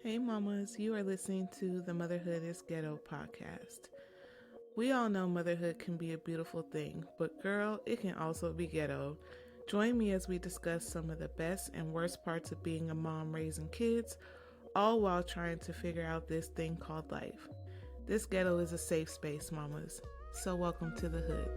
Hey mamas, you are listening to the Motherhood is Ghetto podcast. We all know motherhood can be a beautiful thing, but girl, it can also be ghetto. Join me as we discuss some of the best and worst parts of being a mom raising kids, all while trying to figure out this thing called life. This ghetto is a safe space, mamas. So welcome to the hood.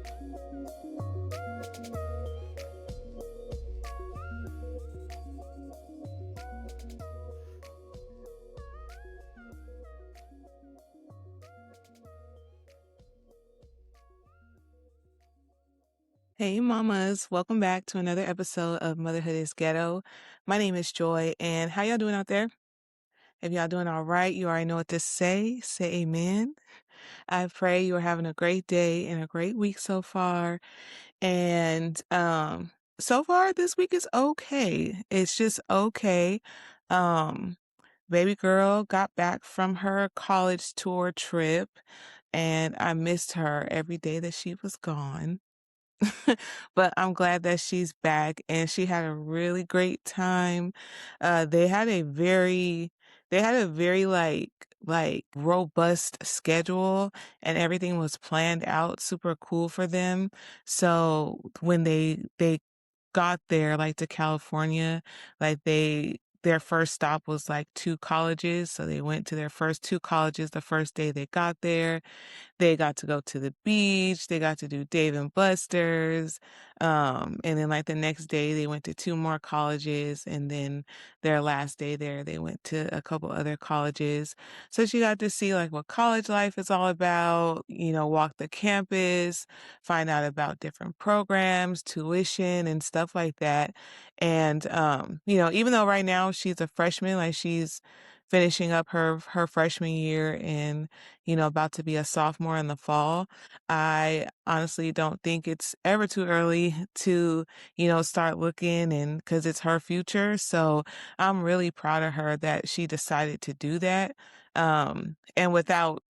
Hey mamas, welcome back to another episode of Motherhood is Ghetto. My name is Joy, and how y'all doing out there? If y'all doing all right, you already know what to say. Say amen. I pray you are having a great day and a great week so far. And so far this week is okay. It's just okay. Um Baby girl got back from her college tour trip and I missed her every day that she was gone. But I'm glad that she's back and she had a really great time. They had a very like robust schedule and everything was planned out super cool for them. So when they got there like to California, like their first stop was like two colleges. So they went to their first two colleges the first day they got there. They got to go to the beach. They got to do Dave and Buster's. And then like the next day they went to two more colleges. And then their last day there, they went to a couple other colleges. So she got to see like what college life is all about, walk the campus, find out about different programs, tuition and stuff like that. And, even though right now she's a freshman, like she's finishing up her freshman year and about to be a sophomore in the fall. I honestly don't think it's ever too early to, start looking and because it's her future. So I'm really proud of her that she decided to do that. And without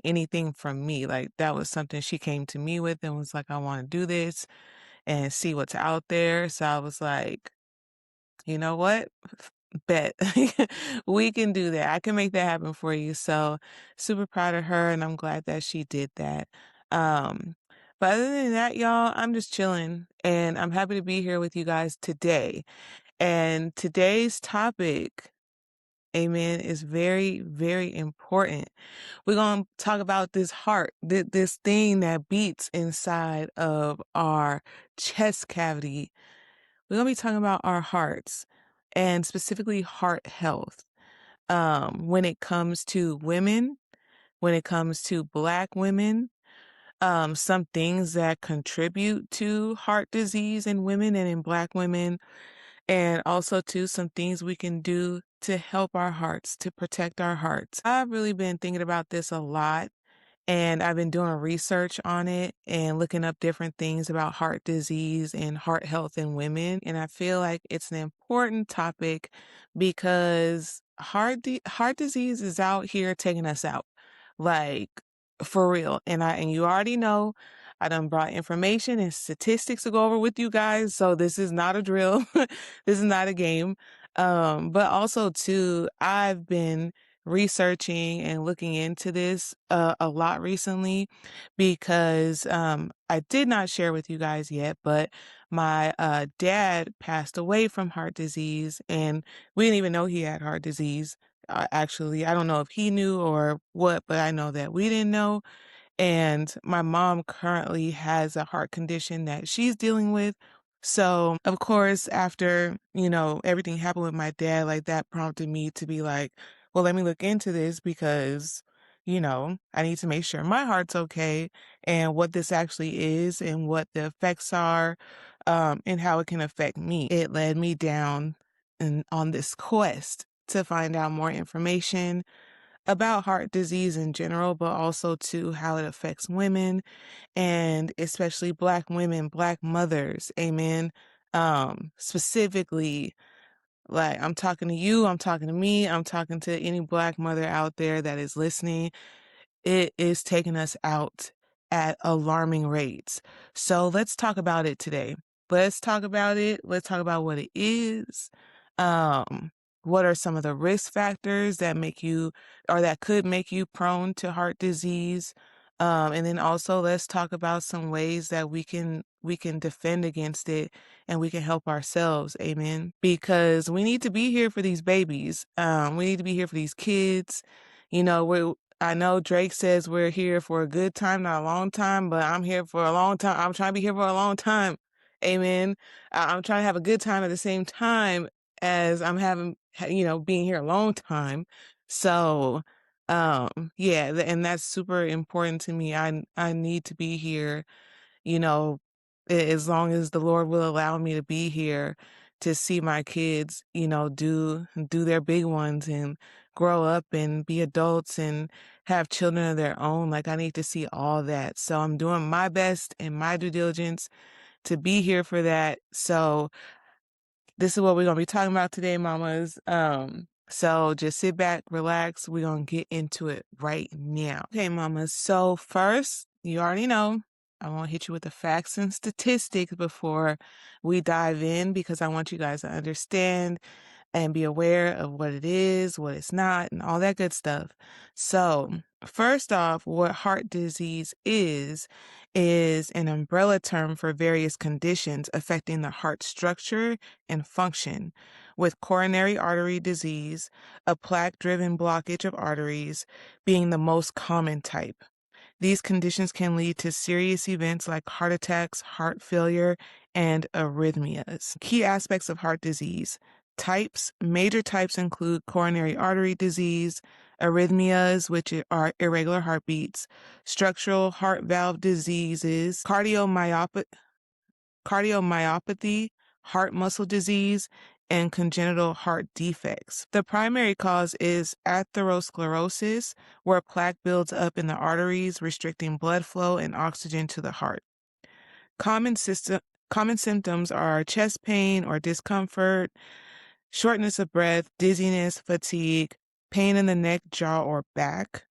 anything from me, like that was something she came to me with and was like, I want to do this and see what's out there. So I was like, you know what? Bet we can do that. I can make that happen for you. So super proud of her and I'm glad that she did that. Um, but other than that, y'all, I'm just chilling and I'm happy to be here with you guys today. And today's topic, amen, is very, very important. We're going to talk about this heart, this thing that beats inside of our chest cavity. We're going to be talking about our hearts and specifically heart health. When it comes to women, when it comes to Black women, some things that contribute to heart disease in women and in Black women, and also too some things we can do to help our hearts, to protect our hearts. I've really been thinking about this a lot and I've been doing research on it and looking up different things about heart disease and heart health in women. And I feel like it's an important topic because heart disease is out here taking us out. Like for real. And you already know I done brought information and statistics to go over with you guys. So this is not a drill. This is not a game. But also too, I've been researching and looking into this a lot recently because I did not share with you guys yet, but my dad passed away from heart disease and we didn't even know he had heart disease. Actually, I don't know if he knew or what, but I know that we didn't know. And my mom currently has a heart condition that she's dealing with. So, of course, after, everything happened with my dad, like that prompted me to be like, well, let me look into this because, I need to make sure my heart's okay and what this actually is and what the effects are, and how it can affect me. It led me down and on this quest to find out more information about heart disease in general, but also to how it affects women and especially Black women, Black mothers. Amen. Specifically, like I'm talking to you, I'm talking to me, I'm talking to any Black mother out there that is listening. It is taking us out at alarming rates. So let's talk about it today. Let's talk about it. Let's talk about what it is. Um, what are some of the risk factors that make you or that could make you prone to heart disease? And then also let's talk about some ways that we can defend against it and we can help ourselves. Amen. Because we need to be here for these babies. We need to be here for these kids. I know Drake says we're here for a good time, not a long time, but I'm here for a long time. I'm trying to be here for a long time. Amen. I'm trying to have a good time at the same time as I'm being here a long time. So, yeah, and that's super important to me. I need to be here, you know, as long as the Lord will allow me to be here to see my kids, do their big ones and grow up and be adults and have children of their own. Like I need to see all that. So I'm doing my best and my due diligence to be here for that. So this is what we're gonna be talking about today, mamas. So just sit back, relax. We're gonna get into it right now. Okay, mamas. So first, you already know, I want to hit you with the facts and statistics before we dive in because I want you guys to understand and be aware of what it is, what it's not, and all that good stuff. So, first off, what heart disease is an umbrella term for various conditions affecting the heart structure and function, with coronary artery disease, a plaque-driven blockage of arteries, being the most common type. These conditions can lead to serious events like heart attacks, heart failure, and arrhythmias. Key aspects of heart disease. Types. Major types include coronary artery disease, arrhythmias, which are irregular heartbeats, structural heart valve diseases, cardiomyopathy, heart muscle disease, and congenital heart defects. The primary cause is atherosclerosis, where plaque builds up in the arteries, restricting blood flow and oxygen to the heart. Common symptoms are chest pain or discomfort, shortness of breath, dizziness, fatigue, pain in the neck, jaw, or back.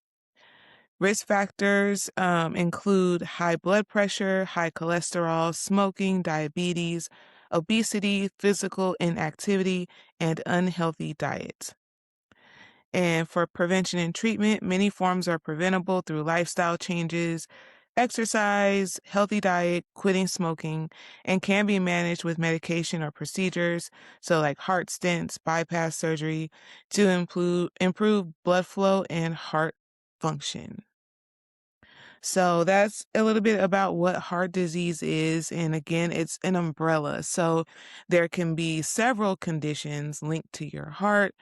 Risk factors include high blood pressure, high cholesterol, smoking, diabetes, obesity, physical inactivity, and unhealthy diet. And for prevention and treatment, many forms are preventable through lifestyle changes, exercise, healthy diet, quitting smoking, and can be managed with medication or procedures, so like heart stents, bypass surgery, to improve blood flow and heart function. So that's a little bit about what heart disease is. And again, it's an umbrella. So there can be several conditions linked to your heart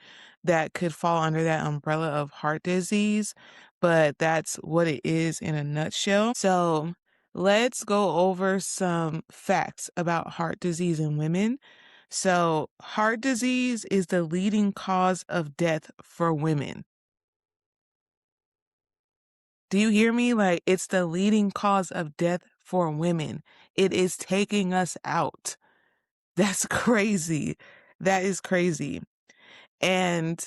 that could fall under that umbrella of heart disease, but that's what it is in a nutshell. So let's go over some facts about heart disease in women. So heart disease is the leading cause of death for women. Do you hear me? Like, it's the leading cause of death for women. It is taking us out. That's crazy. That is crazy. And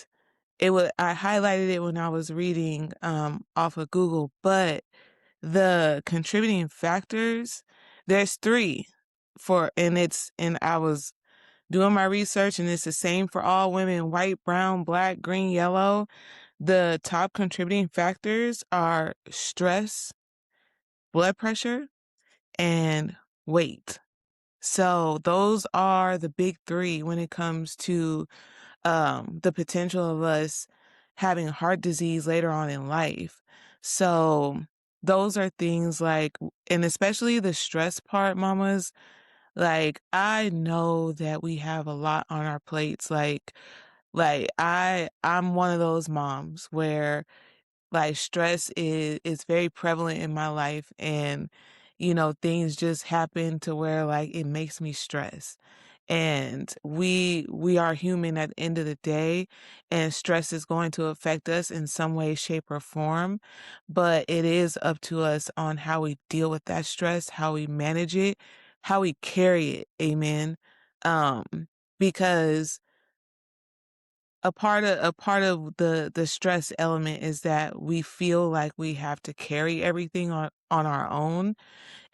I highlighted it when I was reading off of Google, but the contributing factors, there's three and I was doing my research and it's the same for all women, white, brown, black, green, yellow. The top contributing factors are stress, blood pressure, and weight. So those are the big three when it comes to the potential of us having heart disease later on in life. So those are things like, and especially the stress part, mamas, like I know that we have a lot on our plates. I'm one of those moms where like stress is very prevalent in my life and things just happen to where like it makes me stress. And we are human at the end of the day, and stress is going to affect us in some way, shape, or form. But it is up to us on how we deal with that stress, how we manage it, how we carry it. Amen. Um, because a part of the stress element is that we feel like we have to carry everything on our own.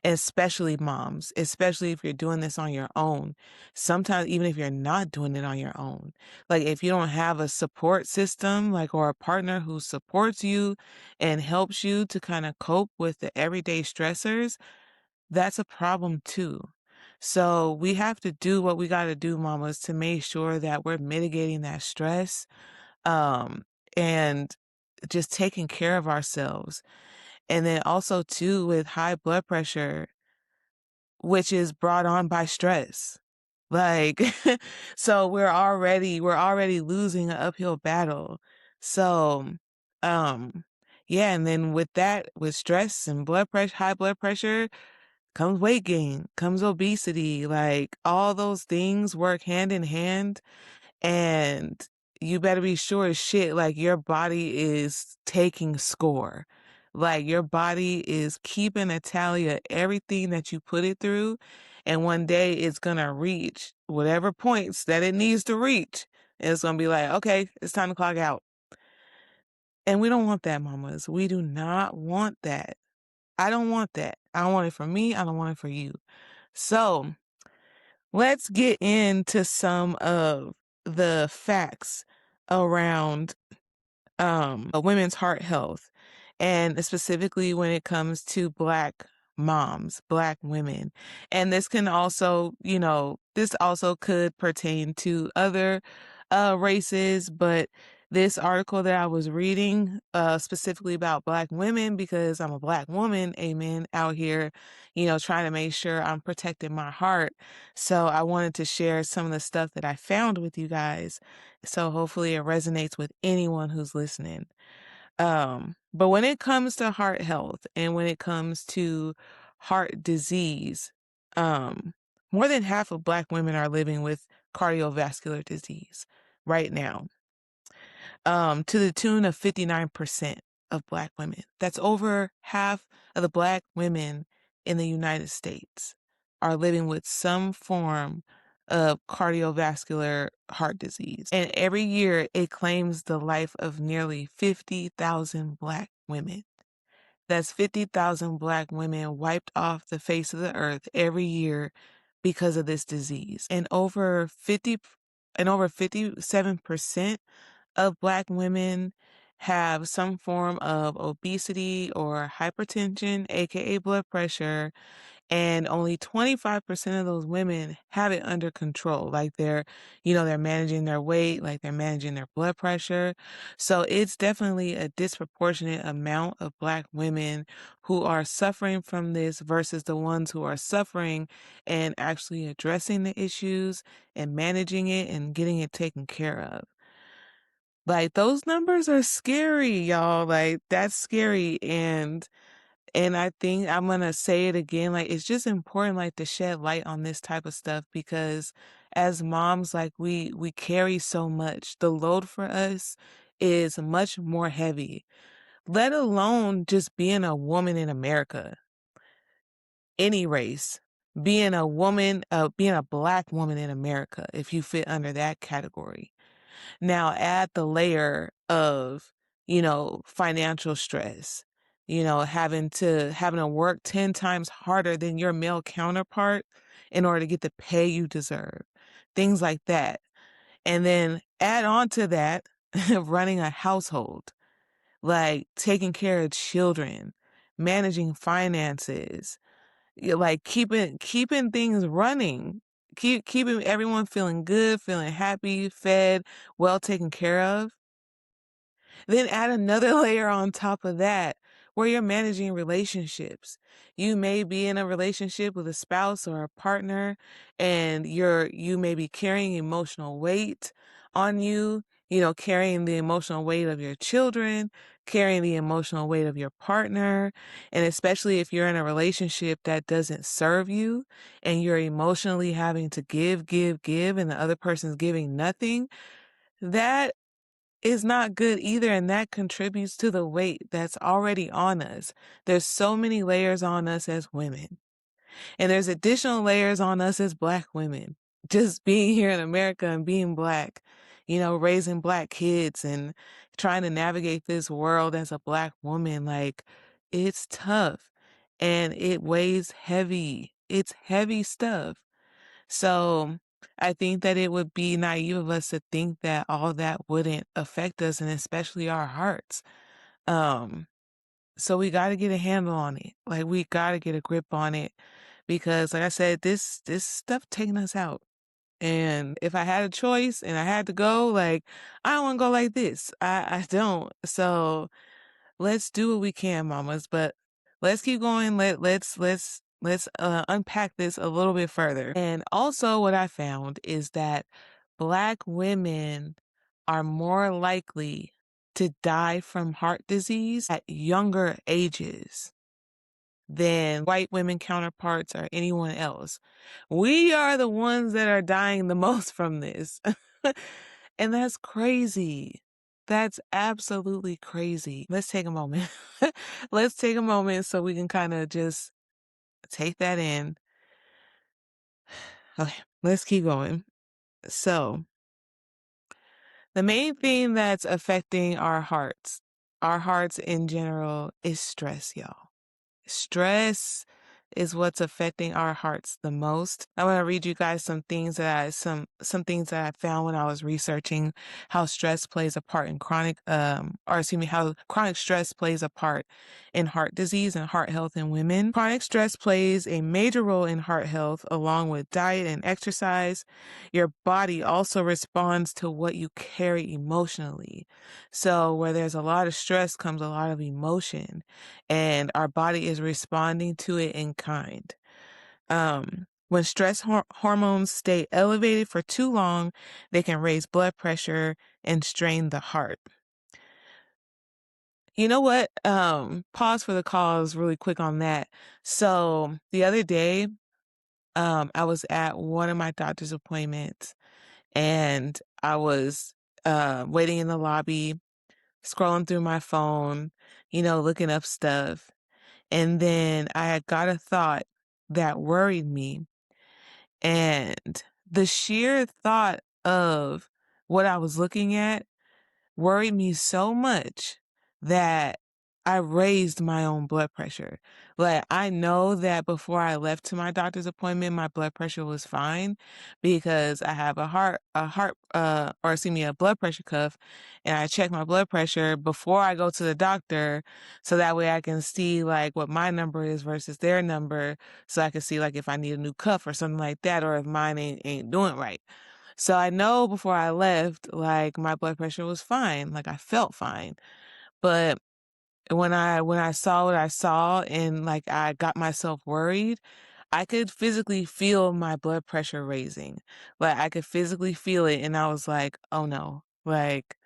especially moms, especially if you're doing this on your own. Sometimes even if you're not doing it on your own, like if you don't have a support system, like or a partner who supports you and helps you to kind of cope with the everyday stressors, that's a problem too. So we have to do what we got to do, mamas, to make sure that we're mitigating that stress, um, and just taking care of ourselves. And then also too with high blood pressure, which is brought on by stress. Like, so we're already losing an uphill battle. So, um, yeah, and then with that, with stress and blood pressure, high blood pressure, comes weight gain, comes obesity, like all those things work hand in hand. And you better be sure as shit, like your body is taking score. Like your body is keeping a tally of everything that you put it through. And one day it's going to reach whatever points that it needs to reach. And it's going to be like, okay, it's time to clock out. And we don't want that, mamas. We do not want that. I don't want that. I don't want it for me. I don't want it for you. So let's get into some of the facts around women's heart health, and specifically when it comes to Black moms, Black women. And this can also, this also could pertain to other races, but this article that I was reading specifically about Black women, because I'm a Black woman, amen, out here, trying to make sure I'm protecting my heart. So I wanted to share some of the stuff that I found with you guys. So hopefully it resonates with anyone who's listening. But when it comes to heart health and when it comes to heart disease, more than half of Black women are living with cardiovascular disease right now, to the tune of 59% of Black women. That's over half of the Black women in the United States are living with some form of cardiovascular heart disease. And every year it claims the life of nearly 50,000 Black women. That's 50,000 Black women wiped off the face of the earth every year because of this disease. And over 57% of Black women have some form of obesity or hypertension, aka blood pressure, and only 25% of those women have it under control. Like they're managing their weight, like they're managing their blood pressure. So it's definitely a disproportionate amount of Black women who are suffering from this versus the ones who are suffering and actually addressing the issues and managing it and getting it taken care of. Like those numbers are scary, y'all. Like that's scary. And I think I'm gonna say it again, like it's just important like to shed light on this type of stuff because as moms, like we carry so much. The load for us is much more heavy, let alone just being a woman in America, any race. Being a woman, being a Black woman in America, if you fit under that category. Now add the layer of, financial stress, having to work 10 times harder than your male counterpart in order to get the pay you deserve. Things like that. And then add on to that running a household, like taking care of children, managing finances, like keeping things running, keeping everyone feeling good, feeling happy, fed, well taken care of. Then add another layer on top of that where you're managing relationships. You may be in a relationship with a spouse or a partner and you may be carrying emotional weight on you, carrying the emotional weight of your children, carrying the emotional weight of your partner, and especially if you're in a relationship that doesn't serve you and you're emotionally having to give and the other person's giving nothing, that is not good either, and that contributes to the weight that's already on us. There's so many layers on us as women, and there's additional layers on us as Black women. Just being here in America and being Black, raising Black kids and trying to navigate this world as a Black woman, like it's tough. and it weighs heavy. It's heavy stuff. So I think that it would be naive of us to think that all that wouldn't affect us and especially our hearts. Um, so we got to get a handle on it. Like we got to get a grip on it because like I said, this stuff taking us out. And if I had a choice and I had to go, like I don't want to go like this. I don't. So let's do what we can, mamas, but let's keep going. Let's unpack this a little bit further. And also what I found is that Black women are more likely to die from heart disease at younger ages than white women counterparts or anyone else. We are the ones that are dying the most from this. And that's crazy. That's absolutely crazy. Let's take a moment. Let's take a moment so we can kind of just take that in. Okay, let's keep going. So, the main thing that's affecting our hearts in general, is stress, y'all. Stress is what's affecting our hearts the most. I want to read you guys some things that some things that I found when I was researching how stress plays a part in how chronic stress plays a part in heart disease and heart health in women. Chronic stress plays a major role in heart health along with diet and exercise. Your body also responds to what you carry emotionally. So where there's a lot of stress comes a lot of emotion, and our body is responding to it in kind. When stress hormones stay elevated for too long, they can raise blood pressure and strain the heart. You know what? Pause for the cause really quick on that. So the other day, I was at one of my doctor's appointments and I was waiting in the lobby, scrolling through my phone, looking up stuff. And then I had got a thought that worried me. And the sheer thought of what I was looking at worried me so much that I raised my own blood pressure. Like I know that before I left to my doctor's appointment, my blood pressure was fine because I have a blood pressure cuff, and I check my blood pressure before I go to the doctor, so that way I can see like what my number is versus their number, so I can see like if I need a new cuff or something like that, or if mine ain't doing right. So I know before I left, like my blood pressure was fine, like I felt fine. But when I saw what I saw and like I got myself worried, I could physically feel my blood pressure raising. Like I could physically feel it and I was like, "Oh no." Like,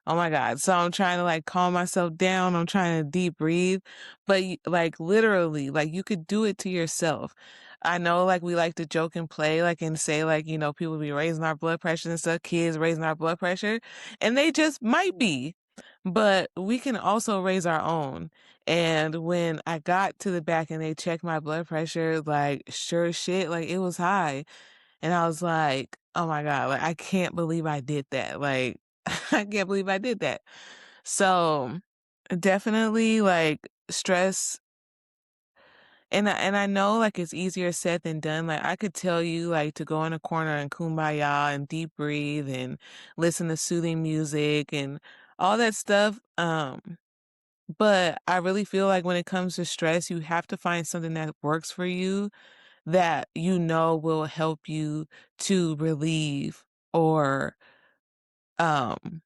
"Oh my God." So I'm trying to like calm myself down. I'm trying to deep breathe, but like literally, like you could do it to yourself. I know like we like to joke and play like and say like, people be raising our blood pressure and stuff, kids raising our blood pressure, and they just might be. But we can also raise our own. And when I got to the back and they checked my blood pressure, like sure as shit, like it was high. And I was like, oh my God, like I can't believe I did that. Like I can't believe I did that. So definitely like stress, and I know like it's easier said than done. Like I could tell you like to go in a corner and kumbaya and deep breathe and listen to soothing music and all that stuff. But I really feel like when it comes to stress, you have to find something that works for you that will help you to relieve or um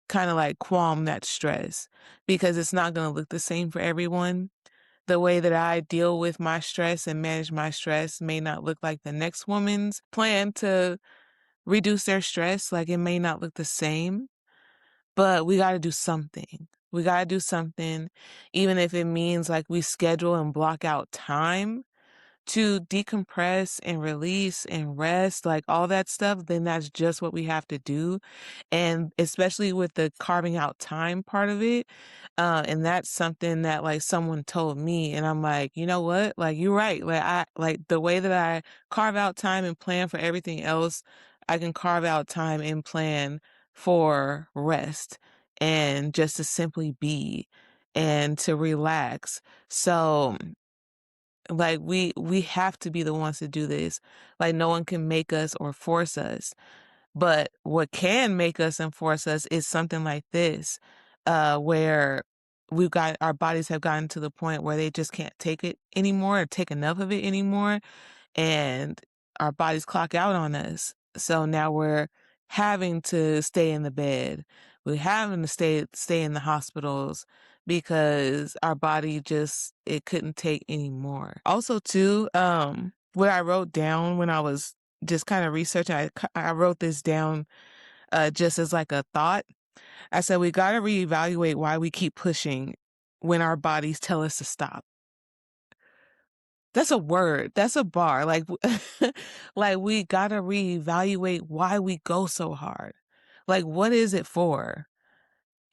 kind of like calm that stress, because it's not going to look the same for everyone. The way that I deal with my stress and manage my stress may not look like the next woman's plan to reduce their stress. Like it may not look the same, but we got to do something. We got to do something, even if it means like we schedule and block out time to decompress and release and rest, like all that stuff, then that's just what we have to do. And especially with the carving out time part of it. And that's something that like someone told me, and I'm like, you know what? Like, you're right. Like, I like the way that I carve out time and plan for everything else, I can carve out time and plan for rest and just to simply be and to relax. So, Like, we have to be the ones to do this. Like, no one can make us or force us. But what can make us and force us is something like this, where our bodies have gotten to the point where they just can't take it anymore or take enough of it anymore, and our bodies clock out on us. So now we're having to stay in the bed. We're having to stay in the hospitals because our body just it couldn't take anymore. Also, too, what I wrote down when I was just kind of researching, I wrote this down just as like a thought. I said we got to reevaluate why we keep pushing when our bodies tell us to stop. That's a word. That's a bar. Like, like we gotta reevaluate why we go so hard. Like, what is it for?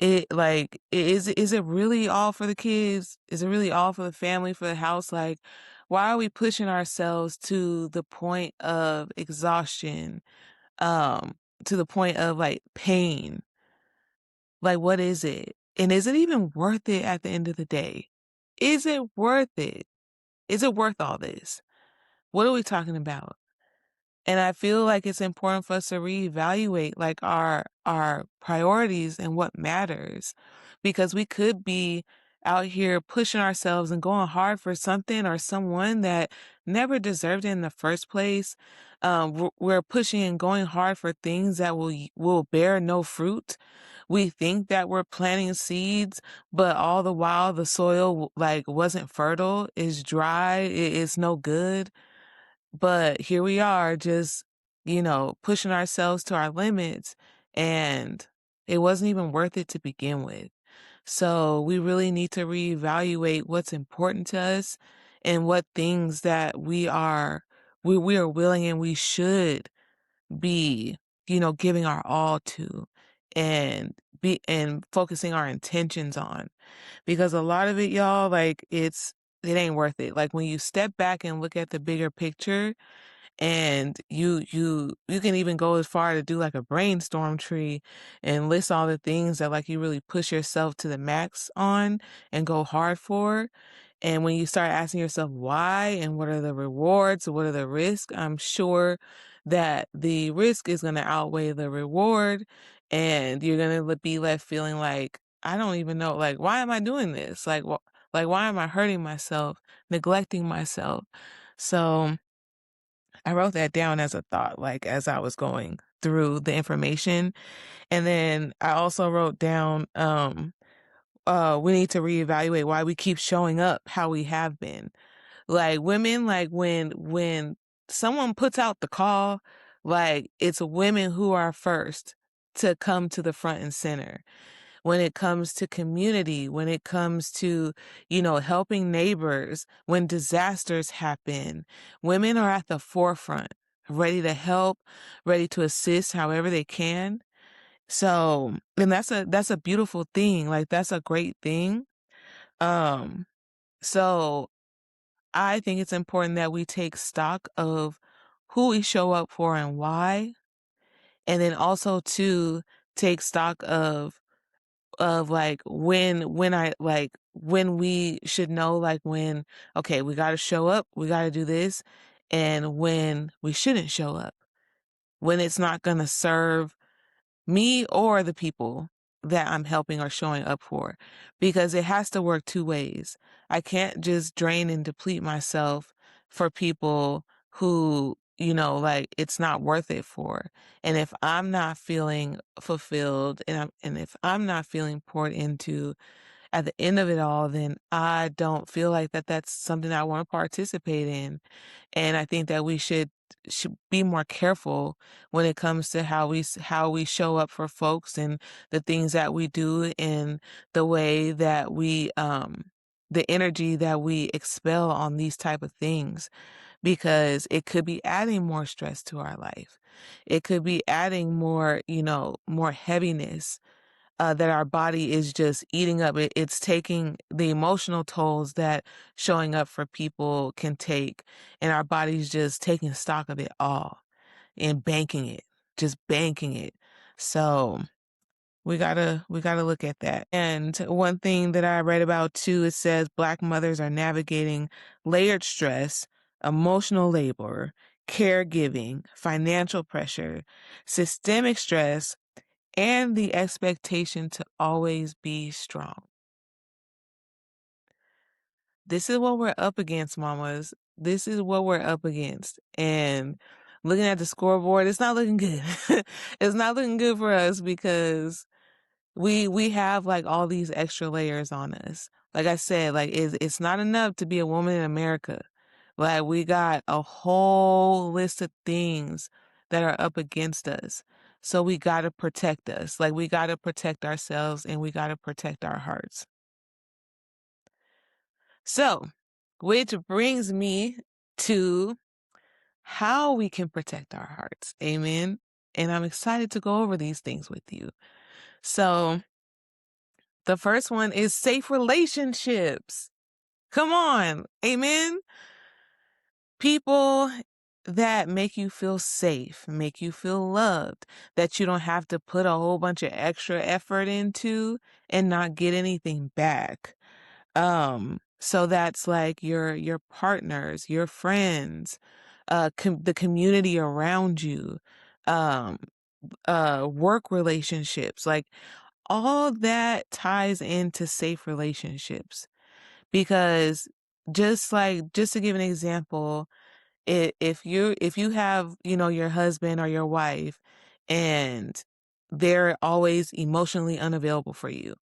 Is it really all for the kids? Is it really all for the family, for the house? Like, why are we pushing ourselves to the point of exhaustion? Um, to the point of like pain? Like, what is it? And is it even worth it at the end of the day? Is it worth it? Is it worth all this? What are we talking about? And I feel like it's important for us to reevaluate like our priorities and what matters because we could be out here pushing ourselves and going hard for something or someone that never deserved it in the first place. We're pushing and going hard for things that will bear no fruit. We think that we're planting seeds, but all the while the soil like wasn't fertile, is dry, it's no good. But here we are just, pushing ourselves to our limits and it wasn't even worth it to begin with. So we really need to reevaluate what's important to us and what things that we are willing and we should be, giving our all to and focusing our intentions on. Because a lot of it, y'all, like it ain't worth it. Like when you step back and look at the bigger picture, and you can even go as far to do like a brainstorm tree and list all the things that like you really push yourself to the max on and go hard for. And when you start asking yourself why and what are the rewards, what are the risks, I'm sure that the risk is going to outweigh the reward and you're going to be left feeling like I don't even know, like why am I doing this? Like why am I hurting myself, neglecting myself? So I wrote that down as a thought, like as I was going through the information. And then I also wrote down, we need to reevaluate why we keep showing up how we have been. Like women, like when someone puts out the call, like it's women who are first to come to the front and center when it comes to community, when it comes to, helping neighbors, when disasters happen, women are at the forefront, ready to help, ready to assist however they can. So, and that's a beautiful thing. Like that's a great thing. Um, so I think it's important that we take stock of who we show up for and why, and then also to take stock of like when we should know like when okay we got to show up, we got to do this, and when we shouldn't show up, when it's not going to serve me or the people that I'm helping or showing up for, because it has to work two ways. I can't just drain and deplete myself for people who, like it's not worth it for. And if I'm not feeling fulfilled and if I'm not feeling poured into at the end of it all, then I don't feel like that's something I want to participate in. And I think that we should be more careful when it comes to how we show up for folks and the things that we do and the way that the energy that we expel on these type of things because it could be adding more stress to our life. It could be adding more, more heaviness that our body is just eating up. It's taking the emotional tolls that showing up for people can take, and our body's just taking stock of it all and banking it, just banking it. So We gotta look at that. And one thing that I read about too, it says Black mothers are navigating layered stress, emotional labor, caregiving, financial pressure, systemic stress, and the expectation to always be strong. This is what we're up against, mamas. This is what we're up against. And looking at the scoreboard, it's not looking good. It's not looking good for us because we have like all these extra layers on us. Like I said, like it's not enough to be a woman in America. Like we got a whole list of things that are up against us. So we got to protect us. Like we got to protect ourselves and we got to protect our hearts. So, which brings me to how we can protect our hearts. Amen. And I'm excited to go over these things with you. So, the first one is safe relationships. Come on. Amen. People that make you feel safe, make you feel loved, that you don't have to put a whole bunch of extra effort into and not get anything back. So that's like your partners, your friends, the community around you, um, work relationships, like all that ties into safe relationships. Because just to give an example, if you have, your husband or your wife and they're always emotionally unavailable for you,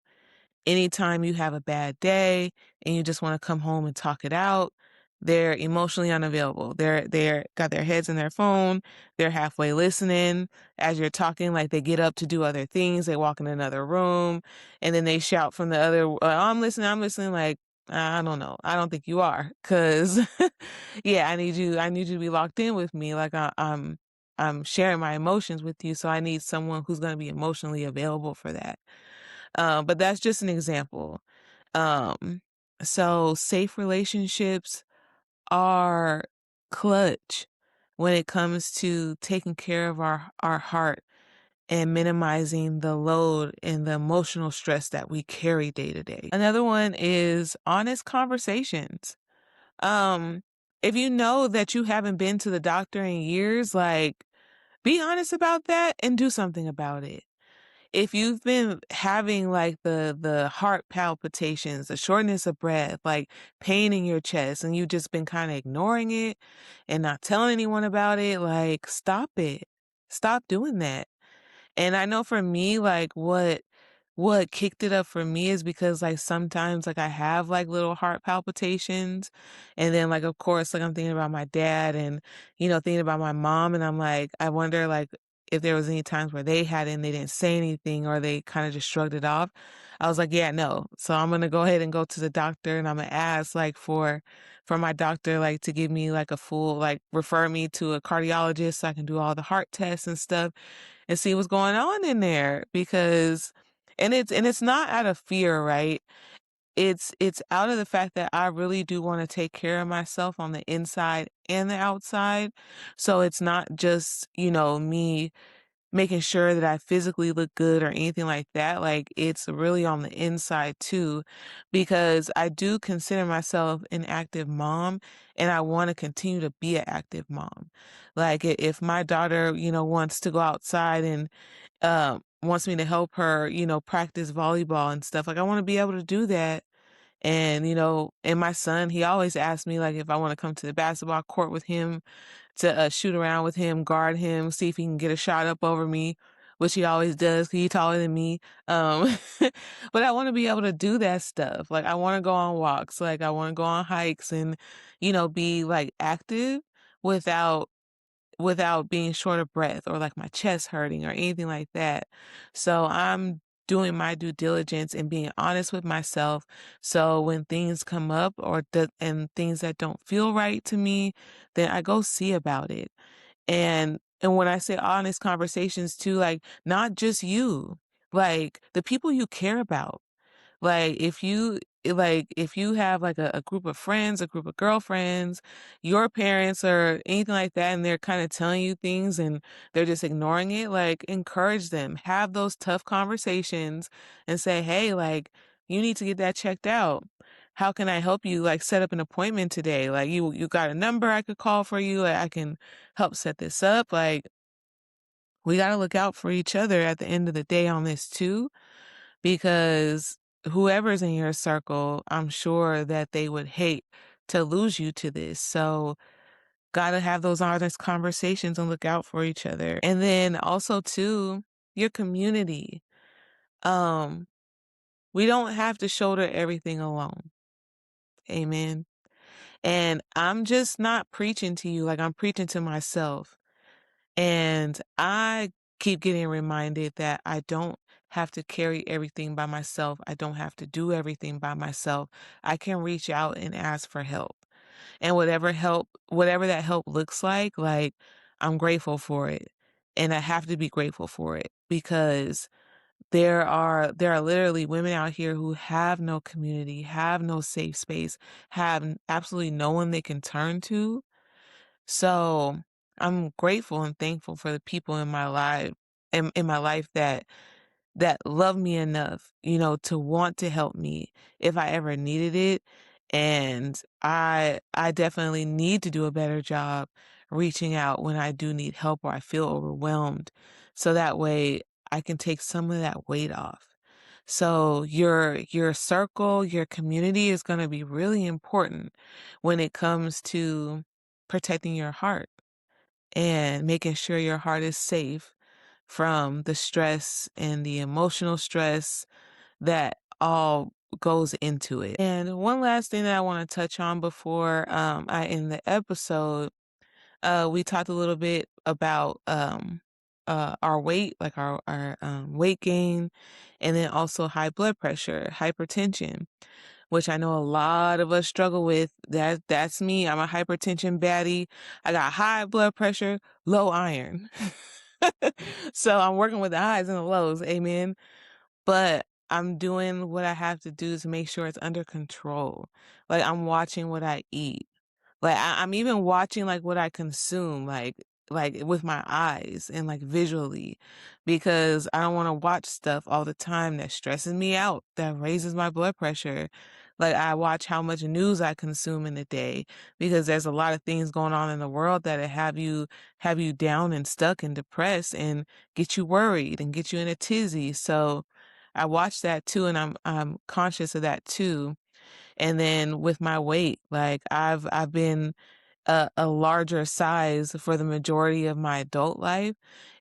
anytime you have a bad day and you just want to come home and talk it out, they're emotionally unavailable. They're got their heads in their phone. They're halfway listening as you're talking, like they get up to do other things. They walk in another room and then they shout from the other, oh, I'm listening, I'm listening. Like, I don't know. I don't think you are. 'Cause yeah, I need you to be locked in with me. Like I'm sharing my emotions with you. So I need someone who's going to be emotionally available for that. But that's just an example. Um, so safe relationships are clutch when it comes to taking care of our heart and minimizing the load and the emotional stress that we carry day to day. Another one is honest conversations. Um, if you know that you haven't been to the doctor in years, like be honest about that and do something about it. If you've been having like the heart palpitations, the shortness of breath, like pain in your chest, and you've just been kind of ignoring it and not telling anyone about it, like stop it. Stop doing that. And I know for me, like what kicked it up for me is because like sometimes like I have like little heart palpitations and then like of course like I'm thinking about my dad and thinking about my mom and I'm like I wonder like if there was any times where they had it and they didn't say anything or they kind of just shrugged it off. I was like, yeah, no. So I'm gonna go ahead and go to the doctor and I'm gonna ask like for my doctor like to give me like a full like refer me to a cardiologist so I can do all the heart tests and stuff and see what's going on in there because and it's not out of fear, right? It's out of the fact that I really do want to take care of myself on the inside and the outside. So it's not just, me making sure that I physically look good or anything like that. Like it's really on the inside too, because I do consider myself an active mom and I want to continue to be an active mom. Like if my daughter, wants to go outside and wants me to help her, practice volleyball and stuff, like I want to be able to do that. And, and my son, he always asks me like if I want to come to the basketball court with him to shoot around with him, guard him, see if he can get a shot up over me, which he always does 'cause he's taller than me. Um, but I want to be able to do that stuff. Like I want to go on walks, like I want to go on hikes and, be like active without being short of breath or like my chest hurting or anything like that. So I'm doing my due diligence and being honest with myself. So when things come up and things that don't feel right to me, then I go see about it. And when I say honest conversations too, like not just you, like the people you care about. Like like, if you have, like, a group of friends, a group of girlfriends, your parents or anything like that, and they're kinda telling you things and they're just ignoring it, like, encourage them. Have those tough conversations and say, "Hey, like, you need to get that checked out. How can I help you, like, set up an appointment today? Like, you got a number I could call for you? Like, I can help set this up." Like, we gotta look out for each other at the end of the day on this too, because whoever's in your circle, I'm sure that they would hate to lose you to this. So, gotta have those honest conversations and look out for each other. And then also too, your community. Um, we don't have to shoulder everything alone. Amen. And I'm just not preaching to you like I'm preaching to myself. And I keep getting reminded that I don't have to carry everything by myself. I don't have to do everything by myself. I can reach out and ask for help. And whatever that help looks like I'm grateful for it. And I have to be grateful for it because there are literally women out here who have no community, have no safe space, absolutely no one they can turn to. So, I'm grateful and thankful for the people in my life that love me enough, to want to help me if I ever needed it. And I definitely need to do a better job reaching out when I do need help or I feel overwhelmed. So that way I can take some of that weight off. So your circle, your community is going to be really important when it comes to protecting your heart and making sure your heart is safe from the stress and the emotional stress that all goes into it. And one last thing that I want to touch on before I end the episode, we talked a little bit about our weight, like our weight gain, and then also high blood pressure, hypertension, which I know a lot of us struggle with. That's me. I'm a hypertension baddie. I got high blood pressure, low iron. So I'm working with the highs and the lows, amen. But I'm doing what I have to do to make sure it's under control. Like I'm watching what I eat. Like I'm even watching like what I consume, like with my eyes and like visually, because I don't want to watch stuff all the time that stresses me out, that raises my blood pressure. Like I watch how much news I consume in a day because there's a lot of things going on in the world that have you down and stuck and depressed and get you worried and get you in a tizzy. So I watch that too, and I'm conscious of that too. And then with my weight, like I've been a larger size for the majority of my adult life,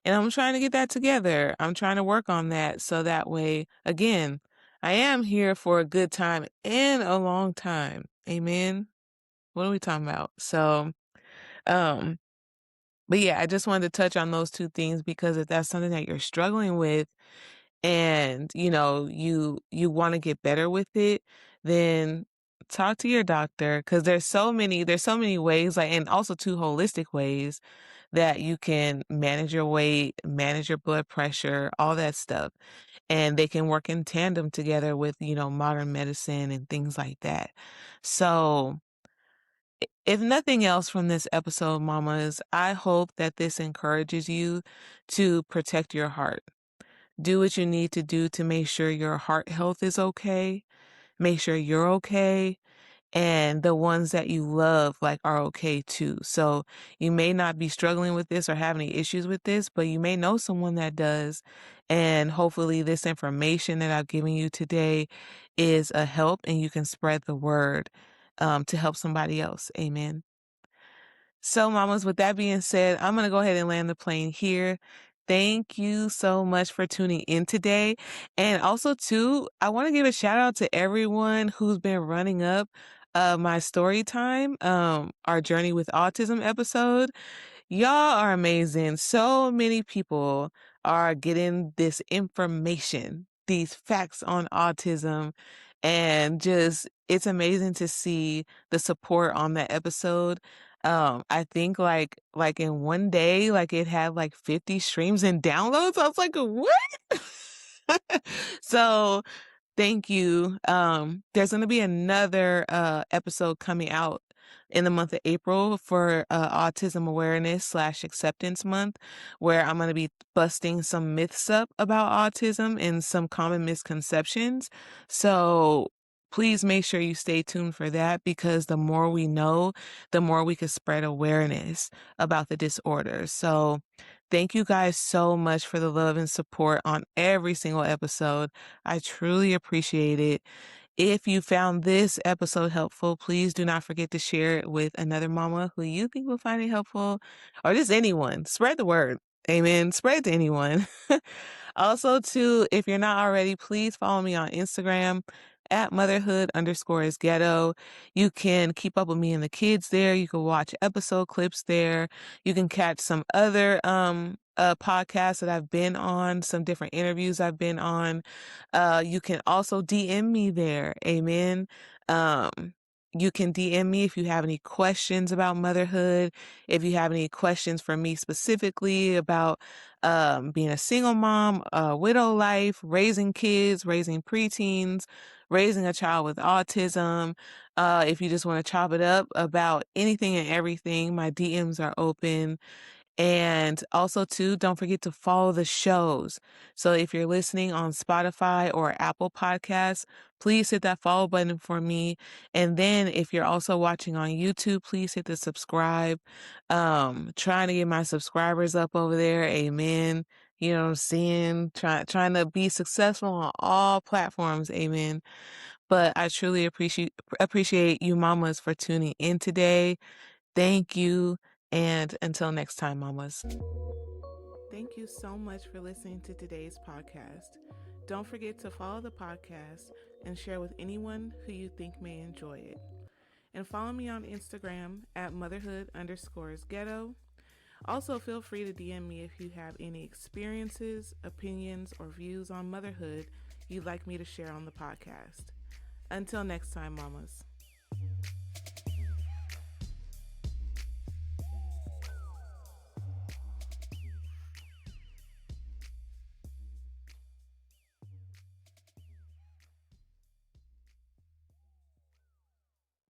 and I'm trying to get that together. I'm trying to work on that so that way, again, I am here for a good time and a long time. Amen. What are we talking about? So, um, but yeah, I just wanted to touch on those two things because if that's something that you're struggling with and you want to get better with it, then talk to your doctor because there's so many ways, like, and also two holistic ways that you can manage your weight, manage your blood pressure, all that stuff, and they can work in tandem together with modern medicine and things like that. So if nothing else from this episode, mamas, I hope that this encourages you to protect your heart. Do what you need to do to make sure your heart health is okay. Make sure you're okay. And the ones that you love, like, are okay too. So you may not be struggling with this or have any issues with this, but you may know someone that does. And hopefully this information that I've given you today is a help and you can spread the word to help somebody else. Amen. So, mamas, with that being said, I'm going to go ahead and land the plane here. Thank you so much for tuning in today. And also, too, I want to give a shout out to everyone who's been running up my story time, our Journey with Autism episode. Y'all are amazing. So many people are getting this information, these facts on autism, and just it's amazing to see the support on that episode. I think like in one day, like it had like 50 streams and downloads. I was like, what? So Thank you. There's going to be another episode coming out in the month of April for Autism Awareness / Acceptance Month, where I'm going to be busting some myths up about autism and some common misconceptions. So please make sure you stay tuned for that, because the more we know, the more we can spread awareness about the disorder. So thank you guys so much for the love and support on every single episode. I truly appreciate it. If you found this episode helpful, please do not forget to share it with another mama who you think will find it helpful, or just anyone. Spread the word. Amen. Spread it to anyone. Also, too, if you're not already, please follow me on Instagram at motherhood_is ghetto. You can keep up with me and the kids there. You can watch episode clips there. You can catch some other podcasts that I've been on, some different interviews I've been on. You can also DM me there. Amen. You can DM me if you have any questions about motherhood, if you have any questions for me specifically about being a single mom, widow life, raising kids, raising preteens, raising a child with autism. If you just want to chop it up about anything and everything, my DMs are open. And also, too, don't forget to follow the shows. So if you're listening on Spotify or Apple Podcasts, please hit that follow button for me. And then if you're also watching on YouTube, please hit the subscribe. Trying to get my subscribers up over there. Amen. You know what I'm saying? Trying to be successful on all platforms. Amen. But I truly appreciate you mamas for tuning in today. Thank you. And until next time, mamas. Thank you so much for listening to today's podcast. Don't forget to follow the podcast and share with anyone who you think may enjoy it. And follow me on Instagram at motherhood_is ghetto. Also, feel free to DM me if you have any experiences, opinions, or views on motherhood you'd like me to share on the podcast. Until next time, mamas.